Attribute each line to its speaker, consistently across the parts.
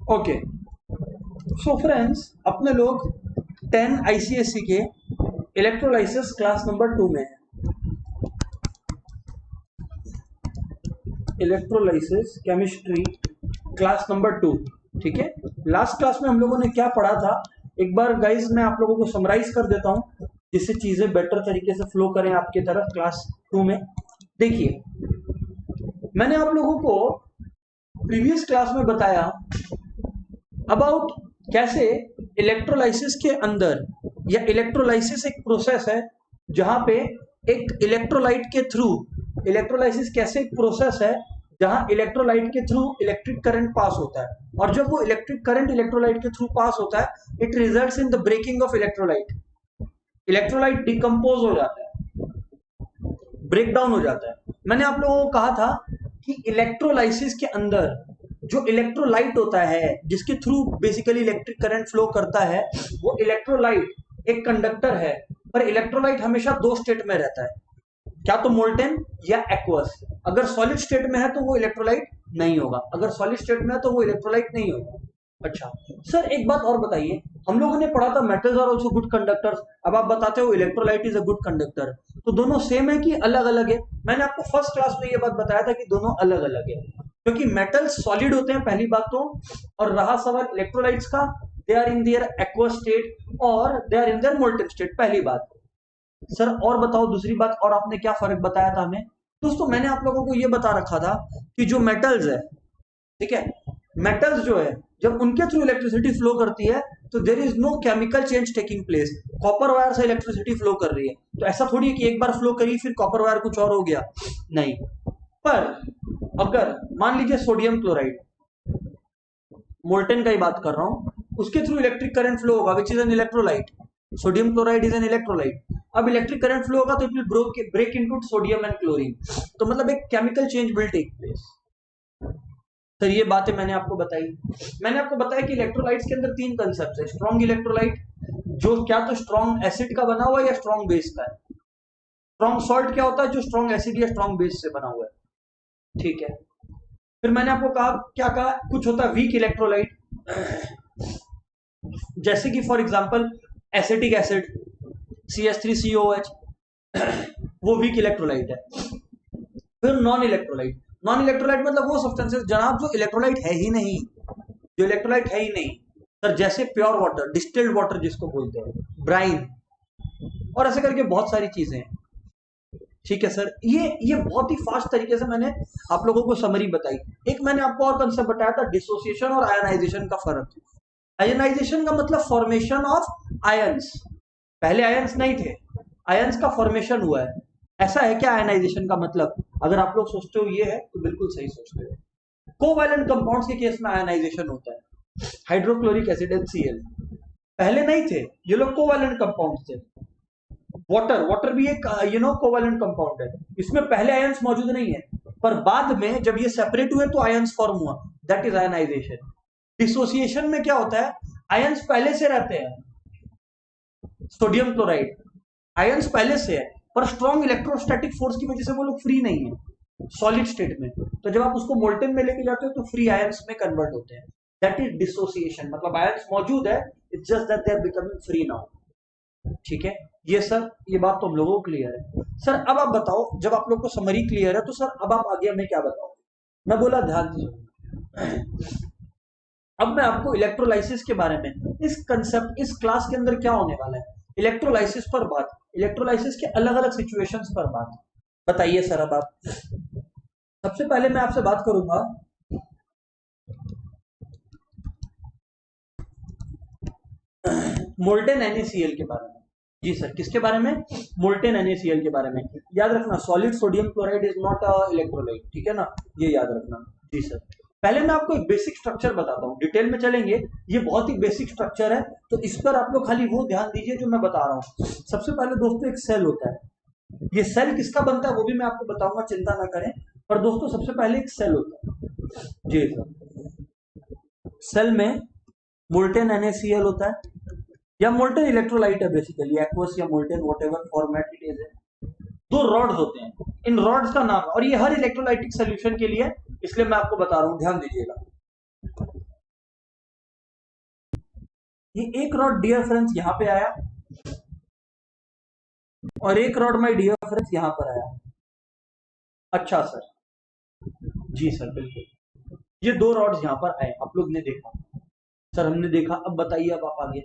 Speaker 1: Okay, so friends, अपने लोग 10 ICSC के इलेक्ट्रोलाइसिस क्लास नंबर 2 में है। इलेक्ट्रोलाइसिस केमिस्ट्री क्लास नंबर 2, ठीक है। लास्ट क्लास में हम लोगों ने क्या पढ़ा था, एक बार गाइज मैं आप लोगों को समराइज कर देता हूं जिससे चीजें बेटर तरीके से फ्लो करें आपके तरफ। क्लास 2 में देखिए, मैंने आप लोगों को प्रीवियस क्लास में बताया अबाउट कैसे इलेक्ट्रोलाइसिस के अंदर, या इलेक्ट्रोलाइसिस एक प्रोसेस है जहां पे एक इलेक्ट्रोलाइट के थ्रू, इलेक्ट्रोलाइसिस कैसे एक प्रोसेस है जहां इलेक्ट्रोलाइट के थ्रू इलेक्ट्रिक करंट पास होता है, और जब वो इलेक्ट्रिक करंट इलेक्ट्रोलाइट के थ्रू पास होता है it results in the breaking of electrolyte. Electrolyte decompose हो जाता है, ब्रेक डाउन हो जाता है। मैंने आप लोगों को कहा था कि इलेक्ट्रोलाइसिस के अंदर जो इलेक्ट्रोलाइट होता है जिसके through basically electric current flow करता है, वो इलेक्ट्रोलाइट एक कंडक्टर है, पर इलेक्ट्रोलाइट हमेशा दो स्टेट में रहता है, क्या तो मोल्टेन या एक्वस। अगर सॉलिड स्टेट में है तो वो इलेक्ट्रोलाइट नहीं होगा, अगर सॉलिड स्टेट में है तो वो इलेक्ट्रोलाइट नहीं होगा। अच्छा सर, एक बात और बताइए, हम लोगों ने पढ़ा था metals are also good conductors, अब आप बताते हो electrolyte is a good conductor, तो दोनों सेम है कि अलग अलग है? मैंने आपको फर्स्ट क्लास में ये बात बताया था कि दोनों अलग अलग है, क्योंकि मेटल्स सॉलिड होते हैं पहली बात तो, और रहा सवाल इलेक्ट्रोलाइट्स का, they are in their aqueous state और they are in their molten state, पहली बात। सर और बताओ दूसरी बात, और आपने क्या फर्क बताया था हमें? दोस्तों मैंने आप लोगों को ये बता रखा था कि जो मेटल्स है, ठीक है, मेटल्स जो है जब उनके थ्रू इलेक्ट्रिसिटी फ्लो करती है तो there is no chemical change taking place. Copper wire से इलेक्ट्रिसिटी फ्लो कर रही है तो ऐसा थोड़ी है कि एक बार फ्लो करी फिर कॉपर वायर कुछ और हो गया, नहीं। पर अगर मान लीजिए सोडियम क्लोराइड, मोल्टेन का ही बात कर रहा हूं, उसके थ्रू इलेक्ट्रिक करंट फ्लो होगा which is an electrolyte, sodium chloride is an electrolyte. अब इलेक्ट्रिक करंट फ्लो होगा तो it will break into sodium and chlorine, तो मतलब एक chemical change will take place. Sir ये बातें मैंने आपको बताई, मैंने आपको बताया कि इलेक्ट्रोलाइट्स के अंदर तीन कंसेप्ट है। स्ट्रॉन्ग इलेक्ट्रोलाइट जो क्या तो स्ट्रॉन्ग एसिड का बना हुआ है या स्ट्रॉन्ग बेस का है। स्ट्रॉन्ग सॉल्ट क्या होता है, जो स्ट्रॉन्ग एसिड या स्ट्रॉन्ग बेस से बना हुआ है, ठीक है। फिर मैंने आपको कहा, क्या कहा, कुछ होता है वीक इलेक्ट्रोलाइट, जैसे कि for example acetic acid CH3COH, वो वीक इलेक्ट्रोलाइट है। फिर नॉन इलेक्ट्रोलाइट, नॉन इलेक्ट्रोलाइट मतलब वो सब्सटेंसेस जनाब जो इलेक्ट्रोलाइट है ही नहीं, जो इलेक्ट्रोलाइट है ही नहीं। सर जैसे प्योर वाटर, डिस्टिल्ड वाटर जिसको बोलते हैं, ब्राइन, और ऐसे करके बहुत सारी चीजें हैं, ठीक है सर। ये बहुत ही फास्ट तरीके से मैंने आप लोगों को समरी बताई। एक मैंने आपको और कंसेप्ट बताया था, डिसोसिएशन और आयनाइजेशन का फर्क। आयनाइजेशन का मतलब फॉर्मेशन ऑफ आयंस, पहले आयंस नहीं थे, आयंस का फॉर्मेशन हुआ है, ऐसा है क्या आयनाइजेशन का मतलब? अगर आप लोग सोचते हो ये है तो बिल्कुल सही सोचते हो। कोवैलेंट कंपाउंड्स के केस में आयनाइजेशन होता है, हाइड्रोक्लोरिक एसिड HCl, पहले नहीं थे ये लोग, कोवैलेंट कंपाउंड्स थे। वाटर भी एक कोवैलेंट कंपाउंड है, इसमें पहले आयंस मौजूद नहीं है, पर बाद में जब ये सेपरेट हुए तो आयंस फॉर्म हुआ, दैट इज आयनाइजेशन। डिसोसिएशन में क्या होता है, आयंस पहले से रहते हैं, सोडियम क्लोराइड आयंस पहले से है, पर स्ट्रॉन्ग इलेक्ट्रोस्टैटिक फोर्स की वजह से वो लोग फ्री नहीं है सॉलिड स्टेट में, तो जब आप उसको मोल्टेन में लेके जाते हो तो फ्री आयंस में कन्वर्ट होते हैं, दैट इज डिसोसिएशन। मतलब आयंस मौजूद है, it's just that they are becoming free now, ठीक है। ये सर, ये बात तो हम लोगों को क्लियर है। सर अब आप बताओ, जब आप लोग को समरी क्लियर है तो सर अब आप आगे हमें क्या बताओ? मैं बोला ध्यान दीजिए, अब मैं आपको इलेक्ट्रोलाइसिस के बारे में, इस कंसेप्ट, इस क्लास के अंदर क्या होने वाला है, इलेक्ट्रोलाइसिस पर बात, इलेक्ट्रोलाइसिस के अलग अलग सिचुएशंस पर बात। बताइए सर अब आप, सबसे पहले मैं आपसे बात करूंगा मोल्टेन NaCl के बारे में। जी सर, किसके बारे में? मोल्टेन NaCl के बारे में। याद रखना, solid sodium chloride is not a electrolyte, ठीक है ना, ये याद रखना। जी सर, पहले मैं आपको एक बेसिक स्ट्रक्चर बताता हूँ, डिटेल में चलेंगे, ये बहुत ही बेसिक स्ट्रक्चर है, तो इस पर आप लोग खाली वो ध्यान दीजिए जो मैं बता रहा हूँ। सबसे पहले दोस्तों एक सेल होता है, ये सेल किसका बनता है वो भी मैं आपको बताऊंगा, चिंता ना करें। पर दोस्तों सबसे पहले एक सेल होता है, जी सर, सेल में मोल्टेन NaCl होता है, या मोल्टेन इलेक्ट्रोलाइट है बेसिकली, एक्वस या molten whatever format it is है। दो रॉड्स होते हैं, इन रॉड्स का नाम, और ये हर इलेक्ट्रोलाइटिक सोल्यूशन के लिए, इसलिए मैं आपको बता रहा हूं, ध्यान दीजिएगा। ये एक रॉड डियर फ्रेंड्स यहाँ पे आया और एक रॉड माय डियर फ्रेंड्स यहाँ पर आया। अच्छा सर, जी सर बिल्कुल, ये दो रॉड्स यहाँ पर आए, आप लोग ने देखा सर, हमने देखा, अब बताइए अब आप आगे।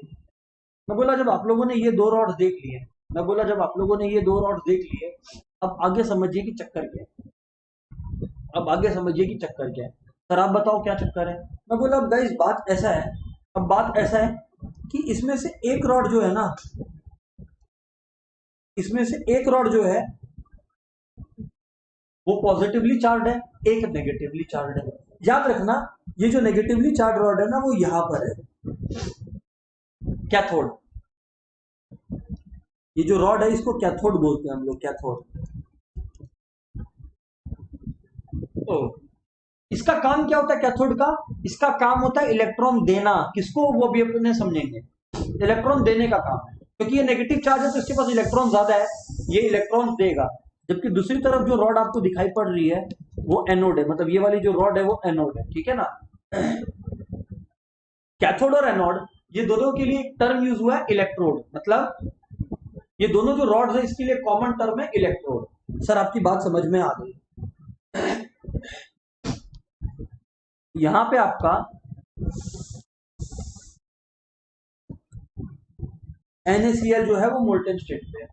Speaker 1: मैं बोला जब आप लोगों ने ये दो रॉड्स देख लिए, मैं बोला जब आप लोगों ने ये दो रॉड्स देख लिए, अब आगे समझिए कि चक्कर क्या है, अब आगे समझिए कि चक्कर क्या है। सर आप बताओ क्या चक्कर है। मैं बोला अब गाइस बात ऐसा है, अब बात ऐसा है कि इसमें से एक रॉड जो है ना, इसमें से एक रॉड जो है वो पॉजिटिवली चार्ज है, एक नेगेटिवली चार्ज है। याद रखना ये जो नेगेटिवली चार्ज रॉड है ना वो यहां पर है, कैथोड। ये जो रॉड है इसको कैथोड बोलते हैं हम लोग, कैथोड। तो इसका काम क्या होता है कैथोड का? इसका काम होता है इलेक्ट्रॉन देना, किसको वो भी अपने समझेंगे, इलेक्ट्रॉन देने का काम है, क्योंकि ये नेगेटिव चार्ज है तो इसके पास इलेक्ट्रॉन ज्यादा है, ये इलेक्ट्रॉन देगा। जबकि दूसरी तरफ जो रॉड आपको दिखाई पड़ रही है वो एनोड है, मतलब ये वाली जो रॉड है वो एनोड है, ठीक है ना। कैथोड और एनोड ये दोनों के लिए एक टर्म यूज हुआ है इलेक्ट्रोड, मतलब ये दोनों जो रॉड्स है इसके लिए कॉमन टर्म है इलेक्ट्रोड। सर आपकी बात समझ में आ गई। यहां पे आपका NaCl जो है वो मोल्टेन स्टेट पे है,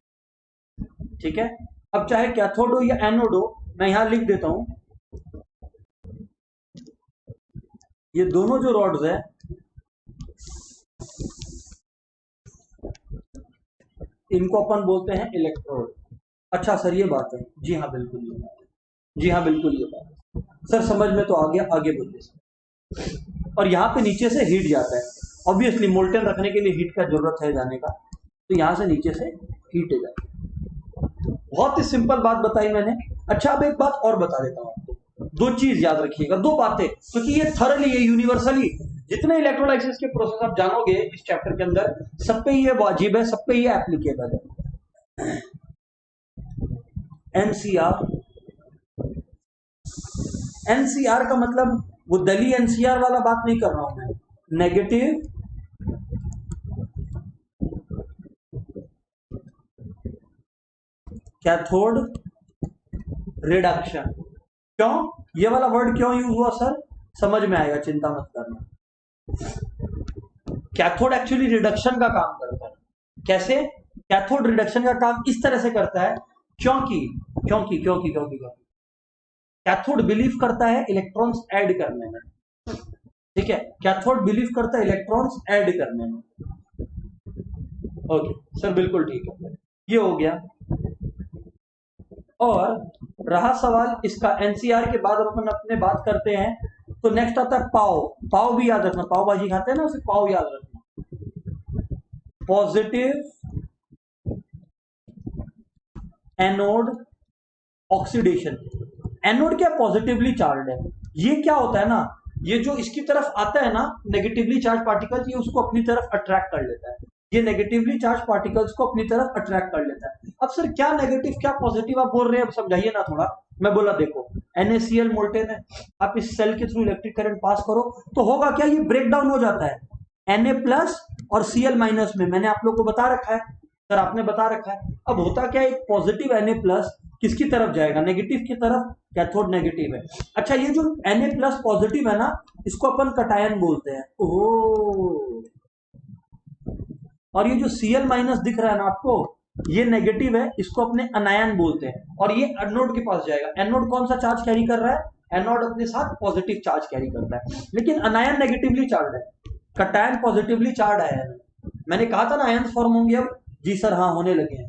Speaker 1: ठीक है। अब चाहे कैथोड हो या एनोड हो, मैं यहां लिख देता हूं, ये दोनों जो रॉड्स है इनको अपन बोलते हैं इलेक्ट्रोड। अच्छा सर ये बात है, जी हाँ बिल्कुल ये बात है, जी हाँ बिल्कुल ये बात है सर, समझ में तो आ गया, आगे बोलिए सर। और यहाँ पे नीचे से हीट जाता है, ऑब्वियसली मोल्टेन रखने के लिए हीट का जरूरत है जाने का, तो यहाँ से नीचे से हीट जाता है। बहुत ही सिंपल बात बताई मैंने। अच्छा अब एक बात और बता देता हूँ आपको, दो चीज याद रखिएगा, दो बातें, क्योंकि ये थरली ये यूनिवर्सली जितने इलेक्ट्रोलाइसिस के प्रोसेस आप जानोगे इस चैप्टर के अंदर, सब पे ये वाजिब है, सब पे ये एप्लीकेबल है। एनसीआर, एनसीआर का मतलब वो दली एनसीआर वाला बात नहीं कर रहा हूं मैं, नेगेटिव कैथोड रिडक्शन। क्यों ये वाला वर्ड क्यों यूज हुआ सर, समझ में आएगा, चिंता मत करना। कैथोड एक्चुअली रिडक्शन का काम करता है। कैसे? कैथोड रिडक्शन का काम इस तरह से करता है, क्योंकि क्योंकि क्योंकि क्योंकि कैथोड बिलीव करता है इलेक्ट्रॉन्स ऐड करने में, ठीक है, कैथोड बिलीव करता है इलेक्ट्रॉन्स ऐड करने में। ओके सर बिल्कुल ठीक है, ये हो गया। और रहा सवाल इसका एनसीआर के बाद अपन अपने बात करते हैं, तो नेक्स्ट आता है पाव। पाव भी याद रखना, पाव भाजी खाते हैं ना, उसे पाव याद रखना। Positive anode oxidation. एनोड क्या पॉजिटिवली चार्ज है, ये क्या होता है ना, ये जो इसकी तरफ आता है ना नेगेटिवली चार्ज पार्टिकल, ये उसको अपनी तरफ अट्रैक्ट कर लेता है, ये नेगेटिवली चार्ज पार्टिकल्स को अपनी तरफ अट्रैक्ट कर लेता है। अब सर क्या नेगेटिव क्या पॉजिटिव आप बोल रहे हैं, अब समझाइए ना थोड़ा। मैं बोला देखो NaCl मोल्टेन है, आप इस सेल के थ्रू इलेक्ट्रिक करंट पास करो तो होगा क्या, ये ब्रेक डाउन हो जाता है Na प्लस और Cl माइनस में, मैंने आप लोग को बता रखा है सर, आपने बता रखा है। अब होता क्या, एक पॉजिटिव Na प्लस किसकी तरफ जाएगा, नेगेटिव की तरफ, कैथोड नेगेटिव है। अच्छा ये जो Na प्लस पॉजिटिव है ना, इसको अपन कटायन बोलते हैं। ओह, और ये जो Cl माइनस दिख रहा है ना आपको, ये नेगेटिव है, इसको अपने अनायन बोलते हैं, और ये एनोड के पास जाएगा। एनोड कौन सा चार्ज कैरी कर रहा है, एनोड अपने साथ पॉजिटिव चार्ज कैरी करता है, लेकिन अनायन नेगेटिवली चार्ज है, कटायन पॉजिटिवली चार्ज आया है। मैंने कहा था ना आयंस फॉर्म होंगे अब, जी सर हाँ होने लगे हैं।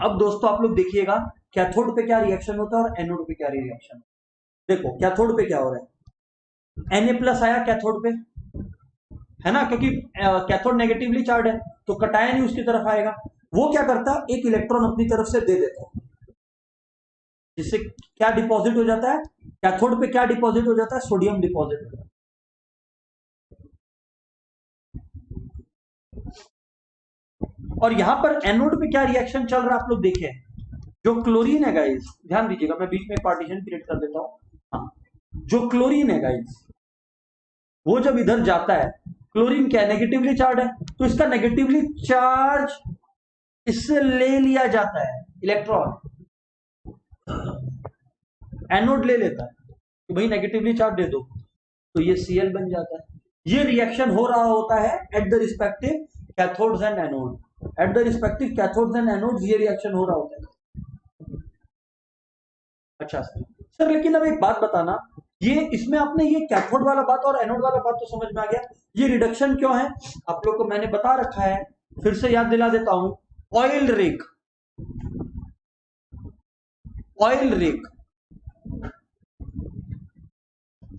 Speaker 1: अब दोस्तों आप लोग देखिएगा कैथोड पे क्या रिएक्शन होता है और एनोड पे क्या रिएक्शन। देखो कैथोड पे क्या हो रहा है, Na प्लस आया कैथोड पे, है ना, क्योंकि कैथोड नेगेटिवली चार्ज है तो कटायन ही उसकी तरफ आएगा। वो क्या करता है, एक इलेक्ट्रॉन अपनी तरफ से दे देता है, जिससे क्या डिपॉजिट हो जाता है, कैथोड पे क्या डिपॉजिट हो जाता है, सोडियम डिपॉजिट हो जाता है। और यहां पर एनोड पे क्या रिएक्शन चल रहा है आप लोग देखें, जो क्लोरीन है गाइस, ध्यान दीजिएगा, मैं बीच में पार्टीशन क्रिएट कर देता हूं। हाँ, जो क्लोरीन है गाइस, वो जब इधर जाता है, क्लोरीन क्या नेगेटिवली चार्ज है, तो इसका नेगेटिवली चार्ज इससे ले लिया जाता है, इलेक्ट्रॉन एनोड ले लेता है कि भाई नेगेटिवली चार्ज दे दो, तो ये Cl बन जाता है। ये रिएक्शन हो रहा होता है at the respective cathodes and anode, at the respective cathodes and anodes ये रिएक्शन हो रहा होता है। अच्छा सर, लेकिन अब एक बात बताना, ये इसमें आपने ये कैथोड वाला बात और एनोड वाला बात तो समझ में आ गया, ये रिडक्शन क्यों है आप लोग को मैंने बता रखा है, फिर से याद दिला देता हूं। Oil rig, oil rig,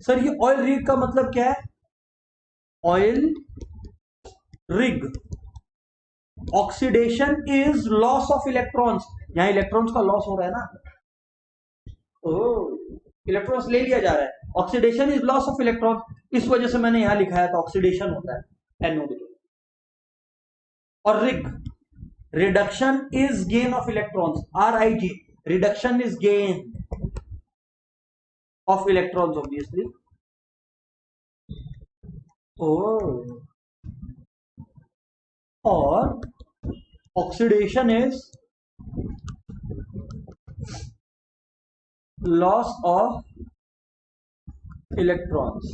Speaker 1: sir ये ऑयल रिग का मतलब क्या है? Oil rig, oxidation is loss of electrons, यहां इलेक्ट्रॉन्स का लॉस हो रहा है ना, इलेक्ट्रॉन्स ले लिया जा रहा है, oxidation is loss of electron, इस वजह से मैंने यहां लिखा है तो ऑक्सीडेशन होता है एनोड के। और rig, reduction is gain of electrons, RIG, reduction is gain of electrons obviously. और oxidation is loss of electrons.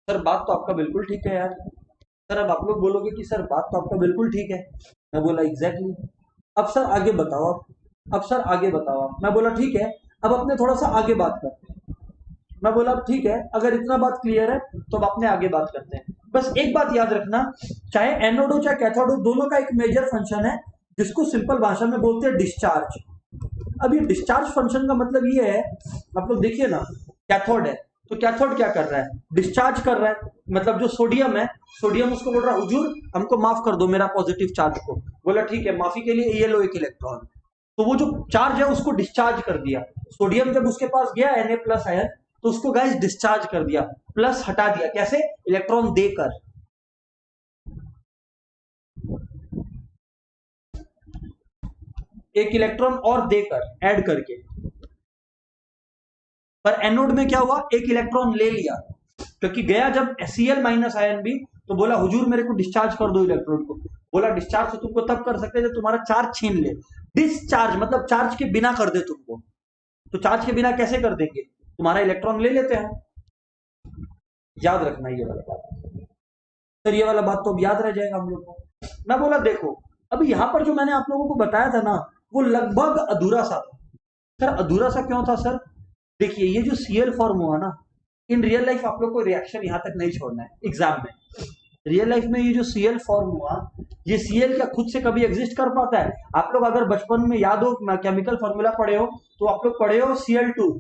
Speaker 1: Sir बात तो आपका बिल्कुल ठीक है यार। सर अब आप लोग बोलोगे कि सर बात तो आपका बिल्कुल ठीक है, मैं बोला एग्जैक्टली। अब सर आगे बताओ आप, अब सर आगे बताओ आप, मैं बोला ठीक है, अब अपने थोड़ा सा आगे बात करते हैं। मैं बोला ठीक है, अगर इतना बात क्लियर है तो अब अपने आगे बात करते हैं। बस एक बात याद रखना, चाहे एनोड हो चाहे कैथोड हो, दोनों का एक मेजर फंक्शन है जिसको सिंपल भाषा में बोलते हैं डिस्चार्ज। अब ये डिस्चार्ज फंक्शन का मतलब ये है, आप लोग देखिए ना, कैथोड है तो कैथोड क्या कर रहा है? डिस्चार्ज कर रहा है, मतलब जो सोडियम है, सोडियम उसको बोल रहा है हुजूर हमको माफ कर दो मेरा पॉजिटिव चार्ज को, बोला ठीक है माफी के लिए ये लो एक इलेक्ट्रॉन, तो वो जो चार्ज है उसको डिस्चार्ज कर दिया। सोडियम जब उसके पास गया Na+ आयन, तो उसको गाइस डिस्चार्ज कर दिया, प्लस हटा दिया, कैसे? इलेक्ट्रॉन देकर। एक इलेक्ट्रॉन और देकर, ऐड करके। पर एनोड में क्या हुआ? एक इलेक्ट्रॉन ले लिया, क्योंकि गया जब Cl- आयन भी, तो बोला हुजूर मेरे को डिस्चार्ज कर दो इलेक्ट्रॉन को। बोला डिस्चार्ज तो तुमको तब कर सकते जब तुम्हारा चार्ज छीन ले, डिस्चार्ज मतलब चार्ज के बिना कर दे तुमको। तो चार्ज के बिना कैसे कर देंगे? तुम्हारा इलेक्ट्रॉन ले लेते हैं। याद रखना ये वाला बात सर, ये वाला बात तो अब याद रह जाएगा हम लोग को। मैं बोला देखो, अभी यहां पर जो मैंने आप लोगों को बताया था ना, वो लगभग अधूरा सा था। सर अधूरा सा क्यों था सर? देखिए ये जो Cl फॉर्म हुआ ना, इन रियल लाइफ आप लोग को रिएक्शन यहां तक नहीं छोड़ना है एग्जाम में। रियल लाइफ में ये जो Cl फॉर्म हुआ, ये Cl क्या खुद से कभी एग्जिस्ट कर पाता है? आप लोग अगर बचपन में याद हो केमिकल फॉर्मूला पढ़े हो, तो आप लोग पढ़े हो Cl2।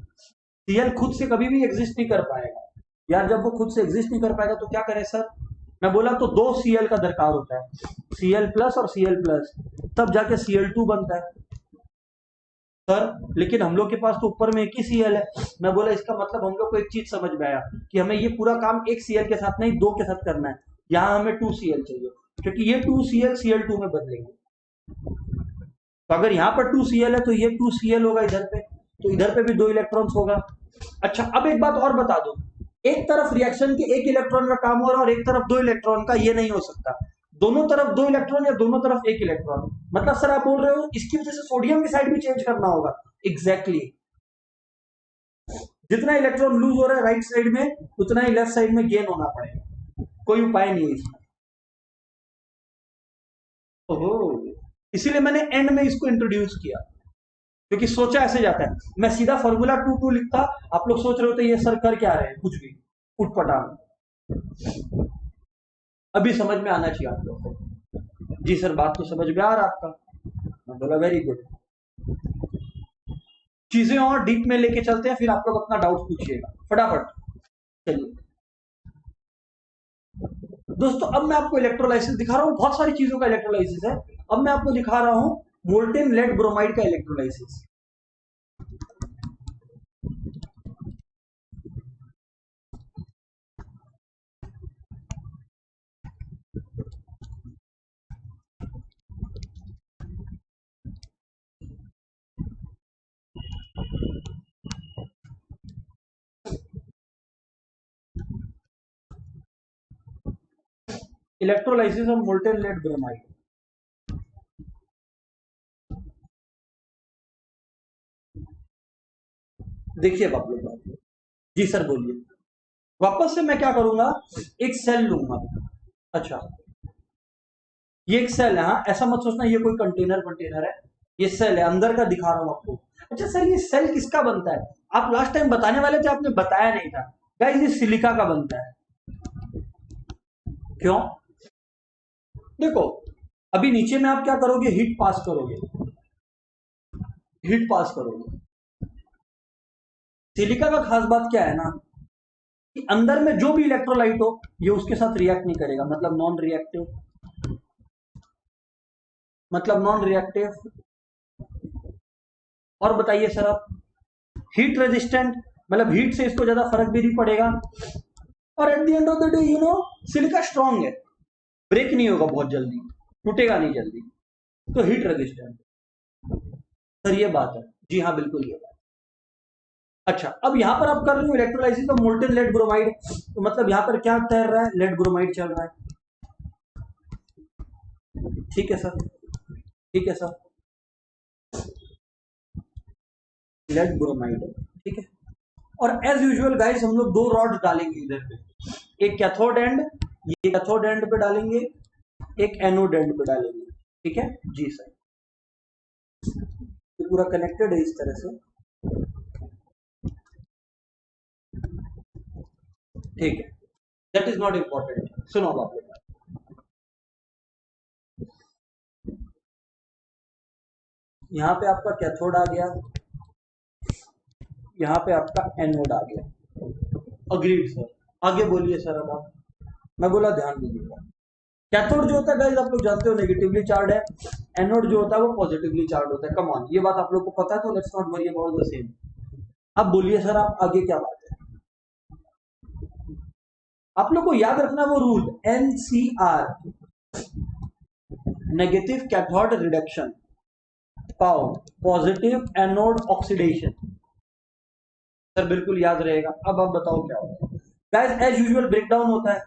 Speaker 1: Cl खुद से कभी भी एग्जिस्ट नहीं कर पाएगा यार। जब वो खुद से एग्जिस्ट नहीं कर पाएगा तो क्या करें सर? मैं बोला तो दो Cl का दरकार होता है, Cl+ और Cl+, तब जाके Cl2 बनता है सर। लेकिन हम लोग के पास तो ऊपर में एक ही Cl है। मैं बोला इसका मतलब हम लोग को एक चीज समझ में आया कि हमें ये पूरा काम एक Cl के साथ नहीं, दो के साथ करना है। यहाँ हमें 2Cl चाहिए, क्योंकि ये 2Cl Cl2 में बदलेंगे। तो अगर यहाँ पर 2Cl है तो ये 2Cl होगा इधर पे, तो इधर पे भी दो इलेक्ट्रॉन्स होगा। अच्छा अब एक बात और बता दो, एक तरफ रिएक्शन के एक इलेक्ट्रॉन का काम हो रहा है और एक तरफ दो इलेक्ट्रॉन का, ये नहीं हो सकता। दोनों तरफ दो इलेक्ट्रॉन या दोनों तरफ एक इलेक्ट्रॉन, मतलब सर आप बोल रहे हो इसकी वजह से सोडियम की साइड भी चेंज करना होगा। Exactly exactly. जितना इलेक्ट्रॉन लूज हो रहा है राइट साइड में, उतना ही लेफ्ट साइड में गेन होना पड़ेगा, कोई उपाय नहीं है इसमें। ओहो, इसीलिए मैंने एंड में इसको इंट्रोड्यूस किया, क्योंकि सोचा ऐसे जाता है। मैं सीधा फॉर्मूला 2 लिखता, आप लोग सोच रहे होते ये सर कर क्या रहे हैं, कुछ भी उठपटांग। अभी समझ में आना चाहिए आप लोग को। जी सर बात तो समझ में आ रहा आपका। मैं बोला वेरी गुड, चीजें और डीप में लेके चलते हैं, फिर आप लोग अपना डाउट पूछिएगा फटाफट। चलिए दोस्तों, अब मैं आपको इलेक्ट्रोलाइसिस दिखा रहा हूँ, बहुत सारी चीजों का इलेक्ट्रोलाइसिस है। अब मैं आपको दिखा रहा हूँ मोल्टेन लेड ब्रोमाइड का electrolysis. Electrolysis of molten lead bromide. देखिए आप लोग, जी सर बोलिए। वापस से मैं क्या करूंगा, एक सेल लूंगा। अच्छा, ये एक सेल है, हाँ ऐसा मत सोचना ये कोई कंटेनर है, ये सेल है, अंदर का दिखा रहा हूं आपको। अच्छा सर ये सेल किसका बनता है, आप लास्ट टाइम बताने वाले थे, आपने बताया नहीं था। गाइस ये सिलिका का बनता है। क्यों, देखो अभी नीचे में आप क्या करोगे, हीट पास करोगे, हीट पास करोगे। सिलिका का खास बात क्या है ना, कि अंदर में जो भी इलेक्ट्रोलाइट हो ये उसके साथ रिएक्ट नहीं करेगा, मतलब नॉन रिएक्टिव, मतलब नॉन रिएक्टिव। और बताइए सर आप, हीट रेजिस्टेंट, मतलब हीट से इसको ज्यादा फर्क भी नहीं पड़ेगा। और at the end of the day silica strong है, ब्रेक नहीं होगा बहुत जल्दी, टूटेगा नहीं जल्दी, तो हीट रेजिस्टेंट। सर ये बात है, जी हाँ बिल्कुल ये बात। अच्छा अब यहां पर आप कर रहे हो electrolysis of molten lead bromide, तो मतलब यहां पर क्या तैर रहा है, लेड ब्रोमाइड चल रहा है। ठीक है सर, ठीक है सर, लेड ब्रोमाइड, ठीक है। और एज यूजुअल गाइस हम लोग दो रॉड डालेंगे इधर पे, एक कैथोड एंड, ये कैथोड एंड पे डालेंगे, एक एनोड एंड पे डालेंगे, ठीक है जी सर। तो पूरा कनेक्टेड है इस तरह से, ठीक है, दैट इज नॉट इंपॉर्टेंट। सुनो आप लोग, यहाँ पे आपका कैथोड आ गया, यहाँ पे आपका एनोड आ गया, अग्रीड सर। आगे बोलिए सर, अब आप, मैं बोला ध्यान दीजिएगा। कैथोड जो होता है गाइस आप लोग जानते हो नेगेटिवली चार्ज है, एनोड जो होता है वो पॉजिटिवली चार्ज होता है। कम ऑन, ये बात आप लोग को पता है, तो let's not worry about the same. अब बोलिए सर आप आगे क्या बात है, आप लोग को याद रखना वो rule NCR, negative cathode reduction, पाओ पॉजिटिव एनोड ऑक्सीडेशन। सर बिल्कुल याद रहेगा। अब आप बताओ क्या होता है गाइस, एज यूजुअल ब्रेकडाउन होता है,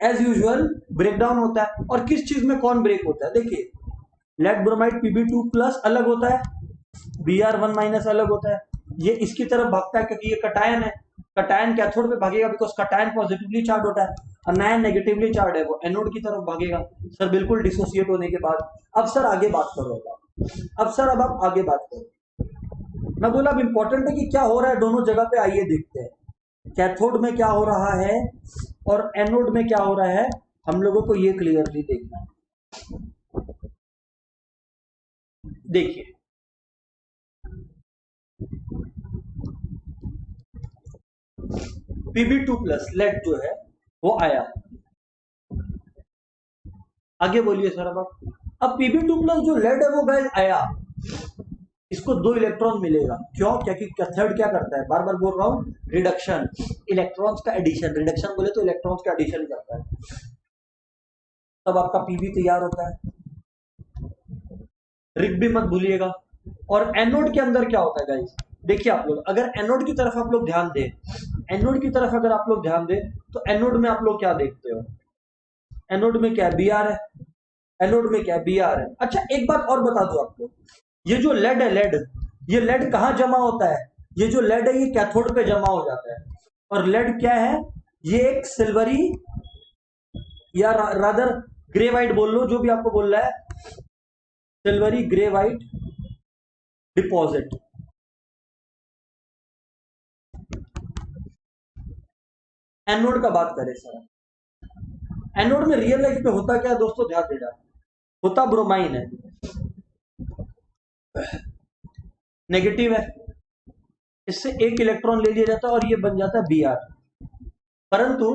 Speaker 1: एज यूजुअल ब्रेकडाउन होता है। और किस चीज में कौन ब्रेक होता है, देखिए लेड ब्रोमाइड Pb2 प्लस अलग होता है, Br1 माइनस अलग होता है, ये इसकी तरफ भागता है क्योंकि ये कटायन है, कटायन कैथोड पे भागेगा बिकॉज कटायन पॉजिटिवली चार्ज होता है, और नायन नेगेटिवली चार्ज है वो एनोड की तरफ भागेगा। सर बिल्कुल डिसोसिएट होने के बाद, अब सर आगे बात करो, अब सर अब आप आगे बात करो। मैं बोला अब इंपॉर्टेंट है कि क्या हो रहा है दोनों जगह पे, आइए देखते हैं कैथोड में क्या हो रहा है और एनोड में क्या हो रहा है, हम लोगों को ये क्लियरली देखना है। देखिए Pb2 प्लस लेड जो है वो आया, आगे बोलिए सर अब Pb2 प्लस जो लेड है वो गैस आया, इसको दो इलेक्ट्रॉन मिलेगा, क्यों, क्योंकि कैथोड क्या करता है, बार बार बोल रहा हूं, रिडक्शन, इलेक्ट्रॉन्स का एडिशन, रिडक्शन बोले तो इलेक्ट्रॉन्स का एडिशन करता है, तब आपका पीबी तैयार होता है, रिग भी मत भूलिएगा। और एनोड के अंदर क्या होता है गाइस, देखिए आप लोग अगर एनोड की तरफ आप लोग ध्यान दें, एनोड की तरफ अगर आप लोग ध्यान दें तो एनोड में आप लोग क्या देखते हो, एनोड में क्या है, Br है, एनोड में क्या है, Br है। अच्छा एक बात और बता दो आपको, ये जो लेड है, लेड, ये लेड कहाँ जमा होता है, ये जो लेड है ये कैथोड पे जमा हो जाता है, और लेड क्या है, ये एक सिल्वरी या रादर ग्रे वाइट बोल लो, जो भी आपको बोल रहा है, silvery grey white deposit. Anode का बात करें सर, एनोड में रियल लाइफ पे होता क्या है दोस्तों, ध्यान देना, होता ब्रोमाइन है, नेगेटिव है, इससे एक इलेक्ट्रॉन ले लिया जाता है और ये बन जाता है Br। परंतु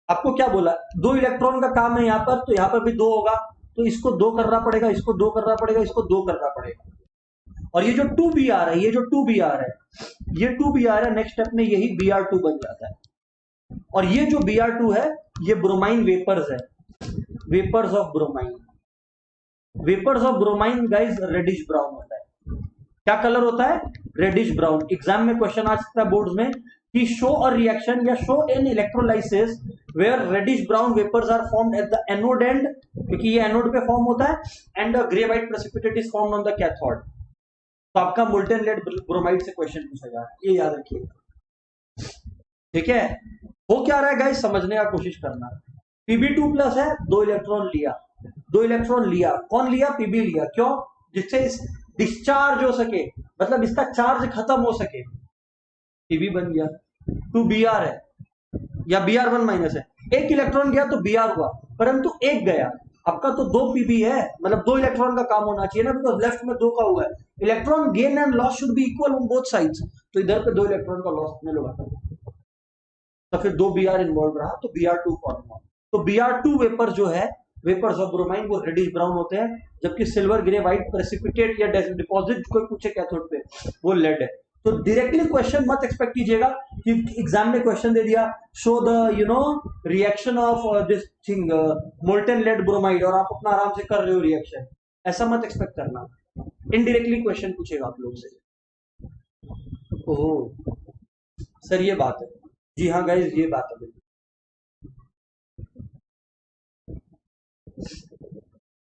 Speaker 1: आपको क्या बोला, दो इलेक्ट्रॉन का काम है यहाँ पर, तो यहाँ पर भी दो होगा, तो इसको दो करना पड़ेगा, इसको दो करना पड़ेगा, इसको दो करना पड़ेगा, और ये जो 2Br है, ये जो 2Br है, ये 2Br है, नेक्स्ट स्टेप में यही Br2 बन जाता है, और ये जो Br2 है ये ब्रोमाइन वेपर्स है, vapours of bromine, vapours of bromine guys reddish brown होता है, क्या कलर होता है, रेडिश ब्राउन। एग्जाम में क्वेश्चन आ सकता है बोर्ड्स में कि शो और रिएक्शन या show in electrolysis where reddish brown vapours are formed at the anode and, क्योंकि ये एनोड पे फॉर्म होता है, and grey white precipitate is formed on the cathode. तो आपका मोल्टेन लेड ब्रोमाइड से क्वेश्चन पूछा जा रहा है, ये याद रखिए। ठीक है, वो क्या रहा है गाइस, समझने का कोशिश करना। Pb2 प्लस है, 2 इलेक्ट्रॉन लिया, कौन लिया, Pb लिया, क्यों, जिससे इस डिस्चार्ज हो सके, मतलब इसका चार्ज खत्म हो सके, Pb बन गया। 2Br है या Br1 माइनस है, एक इलेक्ट्रॉन गया तो Br हुआ, परंतु एक गया, आपका तो 2 Pb है, मतलब 2 इलेक्ट्रॉन का काम होना चाहिए ना, बिकॉज लेफ्ट में 2 का हुआ है, electron gain and loss should be equal on both sides, तो इधर पे 2 इलेक्ट्रॉन का लॉस में लोग आता है, तो फिर 2 Br इन्वॉल्व रहा, तो Br2 फॉर्म हुआ। तो Br2 वेपर जो है, वेपर्स ऑफ ब्रोमाइन, वो रेडिश ब्राउन होते हैं, जबकि सिल्वर ग्रे व्हाइट प्रेसिपिटेट या डिपॉजिट कोई पूछे कैथोड पे, वो लेड है। तो डायरेक्टली क्वेश्चन मत एक्सपेक्ट कीजिएगा कि एग्जाम में क्वेश्चन दे दिया, show the reaction of this thing molten lead bromide, और आप अपना आराम से कर रहे हो रिएक्शन, ऐसा मत एक्सपेक्ट करना, इनडायरेक्टली क्वेश्चन पूछेगा आप लोग से। ओह सर ये बात है, जी हाँ गाइज ये बात है।